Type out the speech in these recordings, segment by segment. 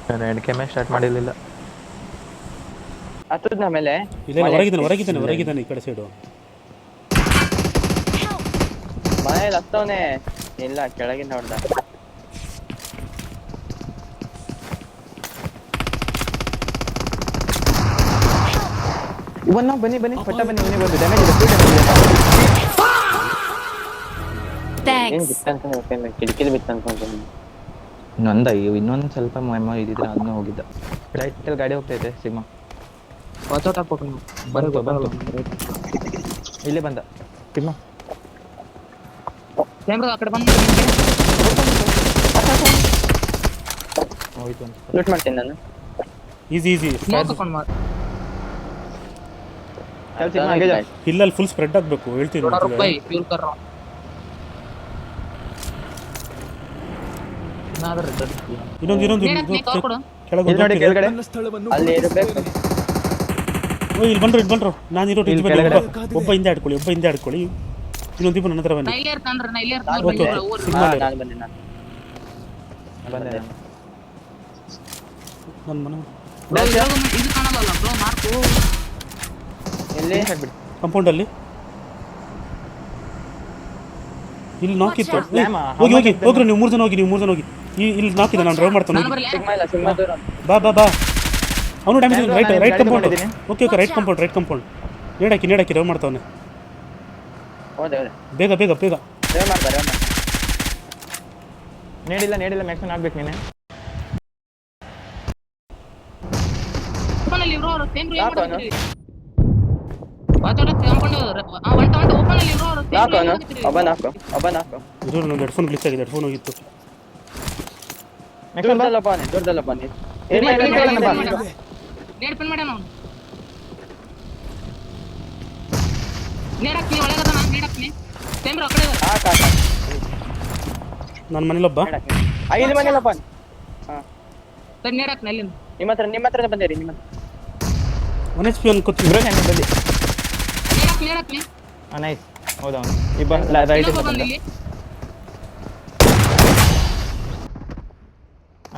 ನಾನು ಎಡ್ಕೆಮೆ ಸ್ಟಾರ್ಟ್ ಮಾಡಿರಲಿಲ್ಲ. ಹತ್ತದ ಮೇಲೆ ಇಲ್ಲ ಹೊರಗಿದ್ದಾನೆ ಈ ಕಡೆ ಸೈಡು. ಮನೇಲಿ ಹತ್ತವನೆ ಇಲ್ಲ ಕೆಳಗಿನ ನೋಡ್ದ. ಬನ್ನಿ ಪಟ್ಟ ಬನ್ನಿ ಇವನೇ ಬಂದು ಡ್ಯಾಮೇಜ್ ಇದೆ. ಕಿಟಕಿಲಿ ಬಿತ್ತು ಅನ್ಕೊಂತೀನಿ. ಇನ್ನೊಂದು ಸ್ವಲ್ಪ ಮೆಮೊ ಇದ್ದಿದ್ರೆ ಅದನ್ನ ಹೋಗಿದ್ದ. ರೈಟಲ್ಲಿ ಗಾಡಿ ಹೋಗ್ತೈತೆ ಸಿಗ್ಮಾ. ಬಂತು ಇಲ್ಲೇ ಬಂದ ಸಿಗ್ಮಾ. ಹೋಯ್ತು ಅಂತ ಲೂಟ್ ಮಾಡ್ತೀನಿ ನಾನು. ಈಸಿ ಇಲ್ಲಲ್ಲಿ ಫುಲ್ ಸ್ಪ್ರೆಡ್ ಆಗಬೇಕು ಹೇಳ್ತೀನಿ. ಇನ್ನೊಂದು ಕೆಳಗಡೆ ಅಲ್ಲಿ ಇರಬೇಕು. ಇಲ್ಲಿ ಬಂದ್ರು ನಾನು ಇರೋ ಒಬ್ಬ ಹಿಂದೆ ಆಡ್ಕೊಳ್ಳಿ ಇನ್ನೊಂದು ಇಬ್ಬರು ನನ್ನ ಹತ್ರ ಬನ್ನಿ. ಓಕೆ ನಾನು ಬಂದೆ ನನ್ನ ಮನೆ ಎಲ್ಲಿ ಕಂಪೌಂಡಲ್ಲಿ ಇಲ್ಲಿ ನಾಕಿತ್ತು. ಹೋಗ್ರಿ ನೀವು ಮೂರು ಜನ ಹೋಗಿ ಇಲ್ಲಿ ನಾಕಿದೆ. ನಾನು ಡ್ರೈವ್ ಮಾಡ್ತಾನೆ. ಬಾ ಅವನು damage. Right compound. Okay right compound ನೇಡಾಕಿ ಡ್ರೈವ್ ಮಾಡ್ತಾವನೆ. ಬೇಗ ನೇಡಿಲ್ಲ ಮ್ಯಾಕ್ಸಿಮಮ್ ಆಗ್ಬೇಕು ನೀನೆ. ಹೆಡ್ಫೋನ್ ಗ್ಲಿಚ್ ಆಗಿದೆ. ಹೆಡ್ಫೋನ್ ಹೋಗಿತ್ತು. ನನ್ನ ಮನೇಲೊಬ್ಬ ನಿಮ್ಮ ಹತ್ರ ಬಂದಿರಿ. ಒನ್ HP ಅನ್ಕೋತೀನಿ. ನೈಸ್. ಹೌದಾ ರೈಟ್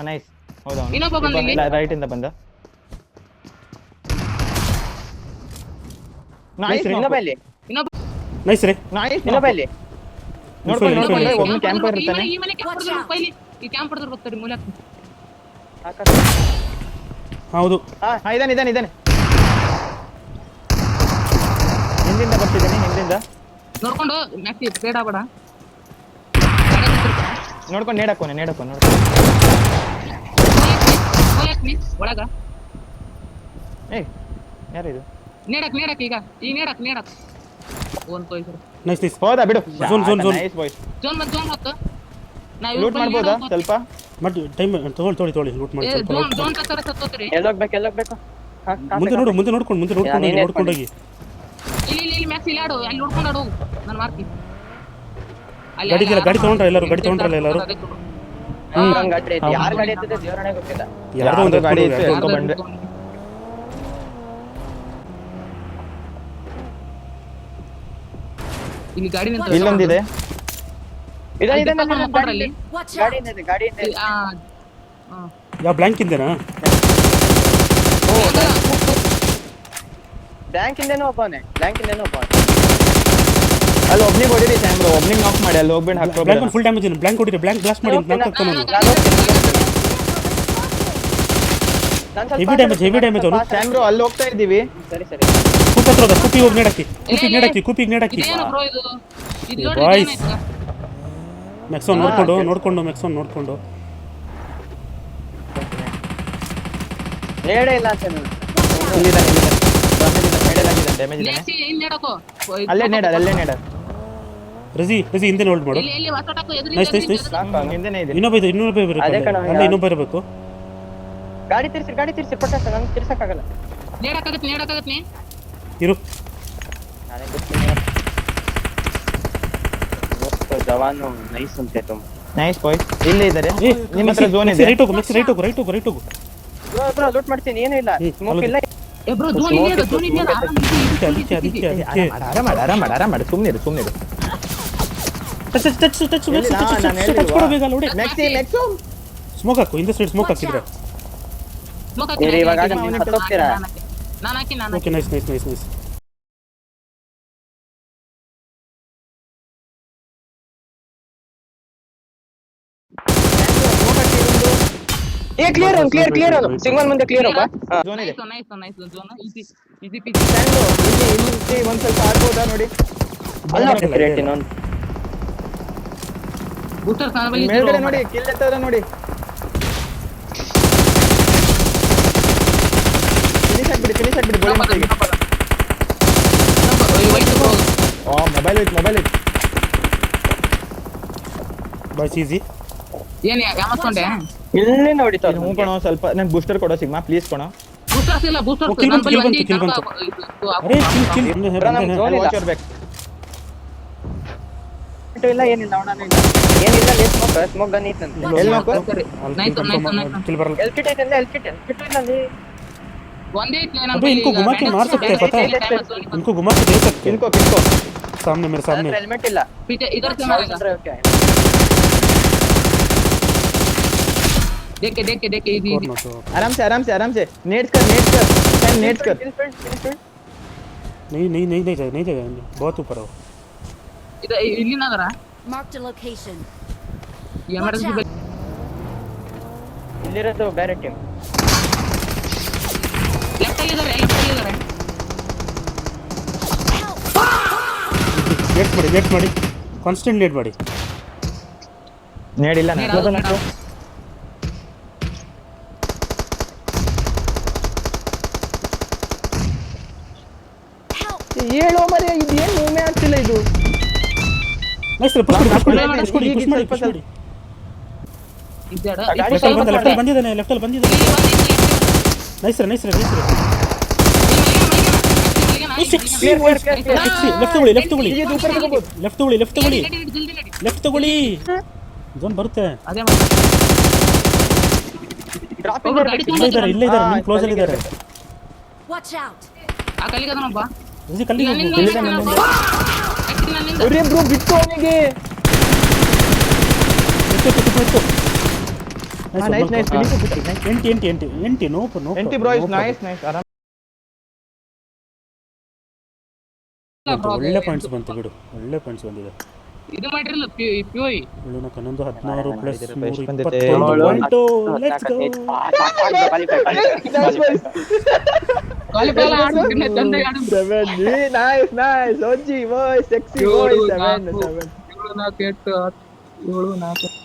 ನೈಸ್. ಹೌದಾ ರೈಟ್ ಇಂದ ಬಂದ. ನೈಸ್ ರೀ. ನೋಡ್ಕೊಂಡು ಒಬ್ಬನು ಕ್ಯಾಂಪರ್ ಇರ್ತಾನೆ. ಹೌದು ಇದಾನೆ. ಹಿಂದಿಂದ ಬರ್ತಿದ್ದೀನಿ. ನೋಡ್ಕೊಂಡು ನೇಡಕ್ಕೋನೆ ಒಳಗ ಯಾರಿದು? ನೇಡಕ್ ಈಗ ನೈಸ್ ಹೋದ ಬಿಡು. Zone nice boys. ಜೋನ್ ಹೊತ್ತು ಲೂಟ್ ಮಾಡ್ಬೋದಾ ಸ್ವಲ್ಪ? ಮಾಡಿ ಟೈಮ್ ತೊಗೊಳ್ಳಿ ಲೂಟ್ ಮಾಡಿ. ಎಲ್ಲೋಗ್ಬೇಕು ಮುಂದೆ ನೋಡ್ಕೊಂಡು ಹೋಗಿ. ಇಲ್ಲಿ ಮ್ಯಾಕ್ಸ್ ಇಲ್ಲಿ ಆಡು. ಅಲ್ಲಿ ನೋಡ್ಕೊಂಡು ಆಡು. ನಾನು ಮಾಡ್ತೀನಿ. ಗಾಡಿ ತಗೊಂಡ್ರ ಎಲ್ಲರೂ? ಯಾರು ಗಾಡಿ ಎತ್ತಿದೆ ದೇವರನೇ ಗೊತ್ತಿಲ್ಲ. ಯಾರ್ದೋ ಒಂದು ಗಾಡಿ ಇತ್ತು ಬಂದೆ. ಇಲ್ಲಿ ಗಾಡಿ ಇಲ್ಲೊಂದಿದೆ. ಗಾಡಿ ಯಾವ ಬ್ಲಾಂಕ್ ಇಂದೇನಾ? ಬ್ಯಾಂಕ್ ಇಂದೇನೋ ಒಬ್ಬನೇ. ಅಲ್ಲಿ ಒಬ್ನಿಗೆ ಹೊಡಿರಿ ಸ್ಯಾಮ್ರೋ. ಒಬ್ನಿಗೆ ನಾಕ್ ಮಾಡಿ ಅಲ್ಲಿ ಹೋಗ್ಬಿಟ್ಟು ಹಾಕ್ಬೇಕು. ಬ್ಲಾಂಕ್ ಫುಲ್ ಡ್ಯಾಮೇಜ್ ಇದೆ. ಬ್ಲಾಂಕ್ ಹೊಡಿರಿ. ಬ್ಲಾಂಕ್ ಬ್ಲಾಸ್ಟ್ ಮಾಡಿ ನಾಕ್ ಆಗ್ತಾನೆ. ಹೆವಿ ಡ್ಯಾಮೇಜ್ ಅವನು. ಸ್ಯಾಮ್ರೋ ಅಲ್ಲಿ ಹೋಗ್ತಾ ಇದ್ದೀವಿ. ಸರಿ ಕೂಪಿ ಹೋಗಿ ನೇಡಾಕಿ. ಬಾಯ್ಸ್ ಮ್ಯಾಕ್ಸೋನ್ ನೋಡ್ಕೊಂಡು ನೇಡೆ ಇಲ್ಲ ಅಂತ ಡ್ಯಾಮೇಜ್ ಇದೆ. ಅಲ್ಲೇ ನೇಡ. ರಜಿ ಹಿಂದೆ ಹೋಲ್ಡ್ ಮಾಡು. ನೈಸ್. ಹಿಂದೆನೇ ಇದೆ. ಇನ್ನೊಬ್ಬ ಇರಬೇಕು. ಗಾಡಿ ತಿರ್ಸಿ ಪಟ್ಟ ನಂಗೆ ತಿರ್ಸಕ್ಕಾಗಲ್ಲ. ನೇಡಕ್ಕಾಗತ್ತೆ ಇರು. ಜವಾನು ನೈಸ್ ಅಂತ. Nice boy. ಇಲ್ಲೇ ಇದ್ದಾರೆ. ನಿಮ್ಮ ಹತ್ರ ಝೋನ್ ಇದೆ. ರೈಟ್ ಹೋಗು. ಬ್ರೋ ಲೂಟ್ ಮಾಡ್ತೀನಿ. ಏನೂ ಇಲ್ಲ. ಸ್ಮೋಕ್ ಇಲ್ಲ. ಬ್ರೋ ಝೋನ್ ಇದೆ. ಆರಾಮ ಸುಮ್ಮನೆ ಟಚ್ ಕೊಡು ಬೇಗ ನೋಡಿ. ಸ್ಮೋಕ್ ಹಾಕು, ಹಿಂದೆ ಸೈಡ್ ಸ್ಮೋಕ್ ಹಾಕಿದ್ರೆ. ಇವಾಗ ನೀವು ಹೋಗ್ತೀರಾ? Okay nice. ಕ್ಲಿಯರ್ ಸಿಗ್ನಲ್ ಮುಂದೆ ಕ್ಲಿಯರ್ ಒಬ್ಬ ಝೋನ್ ಇದೆ. ಇಲ್ಲಿ ಒಂದ್ ಸ್ವಲ್ಪ ಆಗ್ಬೋದಾ ನೋಡಿ. ಮೇಲ್ಗಡೆ ನೋಡಿ, ಕಿಲ್ ಎತ್ತದ ನೋಡಿ. ಫಿನಿಶ್ ಆಗ್ಬಿಡಿ ಗೋಲಿ ಮಟ್ಟಿಗೆ. ಮೊಬೈಲ್ ಐತ್ ಬಾಯ್ಸ್ ಈಸಿ. ಇಲ್ಲಿಂದ ಹೊಡಿತಾವ. ಹ್ಞೂ ಕಣೋ, ಸ್ವಲ್ಪ ನಂಗೆ ಬೂಸ್ಟರ್ ಕೊಡೋ ಸಿಗ್ಮಾ ಪ್ಲೀಸ್ ಕಣೋ. ಕಿಲ್ ಬಂತು. ಅರೆ ಕಿಲ್ ವಾಚ್ ಯುವರ್ ಬ್ಯಾಕ್. ಇಲ್ಲ ಏನಿಲ್ಲ ಏನಿಲ್ಲ. ಸ್ಮೋಕ್ ಗನ್ ಇತ್ತಂತೆ. ಎಲ್ಲಿ ನೋಕು? ಕಿಲ್ ಬರಲ್ಲ. ಎಲ್ಕಿಟ್ ಐತಂದ್ರೆ ಎಲ್ಕಿಟ್ ಅಲ್ಲಿ अबे इनको घुमा के मार सकते हैं, पता है? इनको घुमा के दे सकते हैं. किनको सामने मेरे सामने. हेलमेट ಇಲ್ಲ. पीछे इधर से मारेगा. देख के इजी. आराम से नेट्स कर नहीं जाएगा बहुत ऊपर हो. इधर ಇಲ್ಲಿ ನಗರ. Marked a location. ये एमर्जेंसी ಇಲ್ಲಿರೋದು ಬೇರೆ ಟೀಮ್. ಲೆಫ್ಟ್ ಅಲ್ಲಿ ಇದ್ದಾರೆ. ವೇಟ್ ಮಾಡಿ ಕಾನ್ಸ್ಟೆಂಟ್ ಲೇಟ್ ಮಾಡಿ. ನೇಡಿಲ್ಲ ಹೇಳೋ ಮರೆ, ಇದು ಏನು ಮೂವ್ಮೇ ಆಗ್ತಿಲ್ಲ ಇದು. ನೈಸ್ ಪುಷ್ ಮಾಡಿ. ಇದ್ದಾಡ. ಲೆಫ್ಟ್ ಅಲ್ಲಿ ಬಂದಿದ್ದಾನೆ. ನೈಸ್. ಲೆಫ್ಟ್ ತಗೊಳ್ಳಿ. ಝೋನ್ ಬರುತ್ತೆ. ಅದೇ ಇಲ್ಲೇ ಇದ್ದಾರೆ ನಿಮ್ಮ ಕ್ಲೋಸ್ ಅಲ್ಲಿ ಇದ್ದಾರೆ. Watch out. ಆ ಕಲ್ಲಿಗೆ ಅದನಪ್ಪ. ಕಲ್ಲಿಗೆ ಒರೇ ಬ್ರೋ ಬಿಟ್ಟು ಅವನಿಗೆ. ನೈಸ್ ಎಂಟಿ ನೋ ಬ್ರೋ ಇಸ್ ನೈಸ್ ಆರಾಮ್. ಒಳ್ಳೆ ಪಾಯಿಂಟ್ಸ್ ಬಂತು ಬಿಡು, ಒಳ್ಳೆ ಪಾಯಿಂಟ್ಸ್ ಬಂದಿದೆ. ಇದು ಮಾಡಿರಲ್ಲ ಪಿಒಇ ಒಳ್ಳೆನ 11 16 ಪ್ಲಸ್ 3 ಬಂದಿದೆ. 21 ಲೆಟ್ಸ್ ಗೋ. ಕ್ವಾಲಿಫೈ ಆಡ್ತಿದ್ದೆ ತಂದೆ ಆಡು. 7 ನೈಸ್ ಓಜಿ ಬಾಯ್ ಸೆಕ್ಸಿ ಬಾಯ್ 7 7 7 4 8 7 4